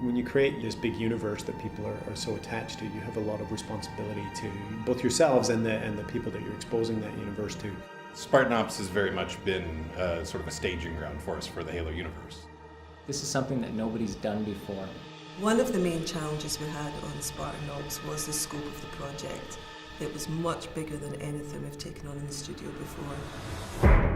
When you create this big universe that people are so attached to, you have a lot of responsibility to both yourselves and the people that you're exposing that universe to. Spartan Ops has very much been sort of a staging ground for us for the Halo universe. This is something that nobody's done before. One of the main challenges we had on Spartan Ops was the scope of the project. It was much bigger than anything we've taken on in the studio before.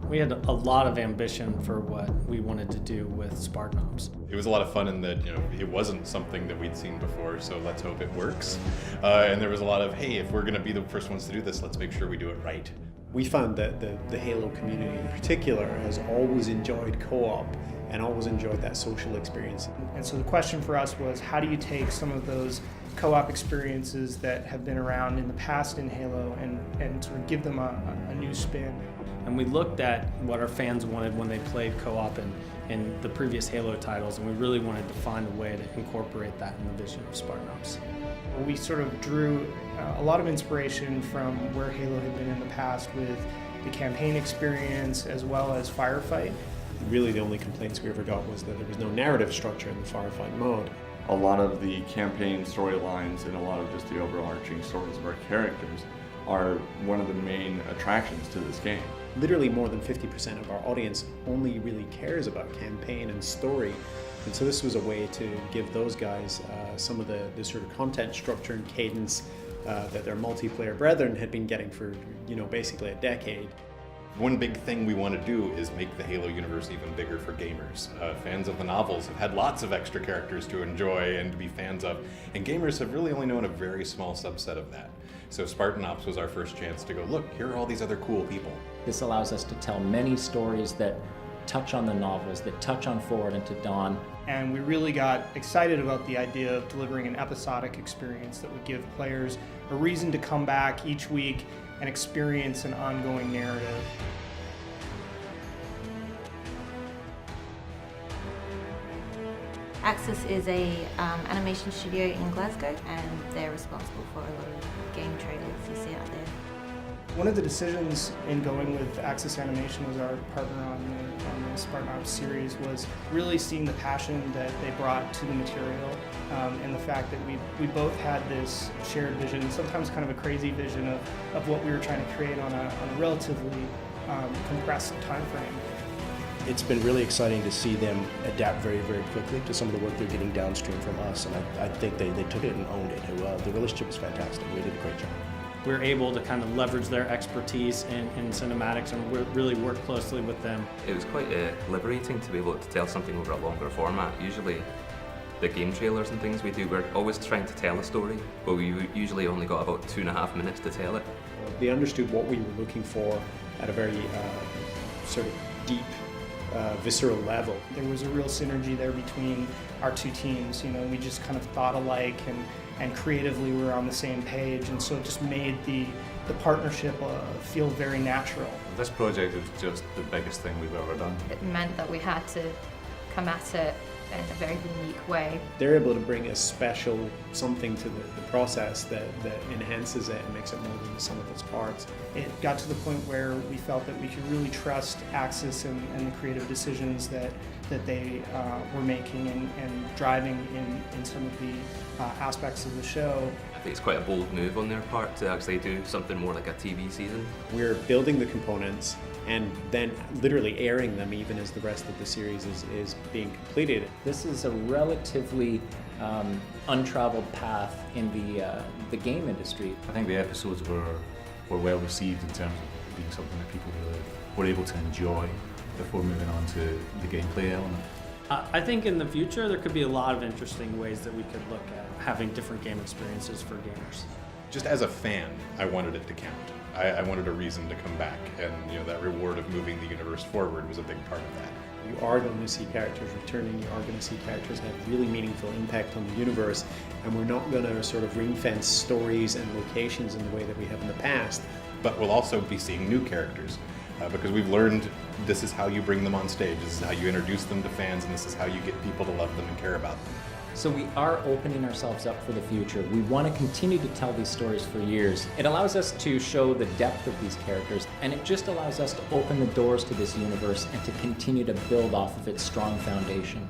We had a lot of ambition for what we wanted to do with Spartan Ops. It was a lot of fun in that, it wasn't something that we'd seen before, so let's hope it works. And there was a lot of, hey, if we're going to be the first ones to do this, let's make sure we do it right. We found that the Halo community in particular has always enjoyed co-op and always enjoyed that social experience. And so the question for us was, how do you take some of those co-op experiences that have been around in the past in Halo and sort of give them a new spin? And we looked at what our fans wanted when they played co-op in the previous Halo titles, and we really wanted to find a way to incorporate that in the vision of Spartan Ops. We sort of drew a lot of inspiration from where Halo had been in the past with the campaign experience as well as Firefight. Really the only complaints we ever got was that there was no narrative structure in the Firefight mode. A lot of the campaign storylines and a lot of just the overarching stories of our characters are one of the main attractions to this game. Literally more than 50% of our audience only really cares about campaign and story. And so this was a way to give those guys some of the sort of content structure and cadence that their multiplayer brethren had been getting for, basically a decade. One big thing we want to do is make the Halo universe even bigger for gamers. Fans of the novels have had lots of extra characters to enjoy and to be fans of, and gamers have really only known a very small subset of that. So Spartan Ops was our first chance to go, look, here are all these other cool people. This allows us to tell many stories that touch on the novels, that touch on Forward and to Dawn. And we really got excited about the idea of delivering an episodic experience that would give players a reason to come back each week and experience an ongoing narrative. Axis is a animation studio in Glasgow, and they're responsible for a lot of game trailers you see out there. One of the decisions in going with Axis Animation as our partner on the Spartan Ops series was really seeing the passion that they brought to the material and the fact that we both had this shared vision, sometimes kind of a crazy vision of what we were trying to create on a relatively compressed time frame. It's been really exciting to see them adapt very, very quickly to some of the work they're getting downstream from us, and I think they took it and owned it. The relationship is fantastic. We did a great job. We're able to kind of leverage their expertise in cinematics and really work closely with them. It was quite liberating to be able to tell something over a longer format. Usually the game trailers and things we do, we're always trying to tell a story, but we usually only got about 2.5 minutes to tell it. They understood what we were looking for at a very sort of deep, visceral level. There was a real synergy there between our two teams. We just kind of thought alike and creatively we were on the same page, and so it just made the partnership feel very natural. This project is just the biggest thing we've ever done. It meant that we had to come at it in a very unique way. They're able to bring a special something to the process that enhances it and makes it more than the sum of its parts. It got to the point where we felt that we could really trust Axis and the creative decisions that they were making and driving in some of the aspects of the show. I think it's quite a bold move on their part to actually do something more like a TV season. We're building the components and then literally airing them even as the rest of the series is being completed. This is a relatively untraveled path in the game industry. I think the episodes were well received in terms of being something that people really were able to enjoy before moving on to the gameplay element. I think in the future there could be a lot of interesting ways that we could look at having different game experiences for gamers. Just as a fan, I wanted it to count. I wanted a reason to come back, and that reward of moving the universe forward was a big part of that. You are going to see characters returning, you are going to see characters have really meaningful impact on the universe, and we're not going to sort of ring-fence stories and locations in the way that we have in the past. But we'll also be seeing new characters, because we've learned this is how you bring them on stage, this is how you introduce them to fans, and this is how you get people to love them and care about them. So we are opening ourselves up for the future. We want to continue to tell these stories for years. It allows us to show the depth of these characters, and it just allows us to open the doors to this universe and to continue to build off of its strong foundation.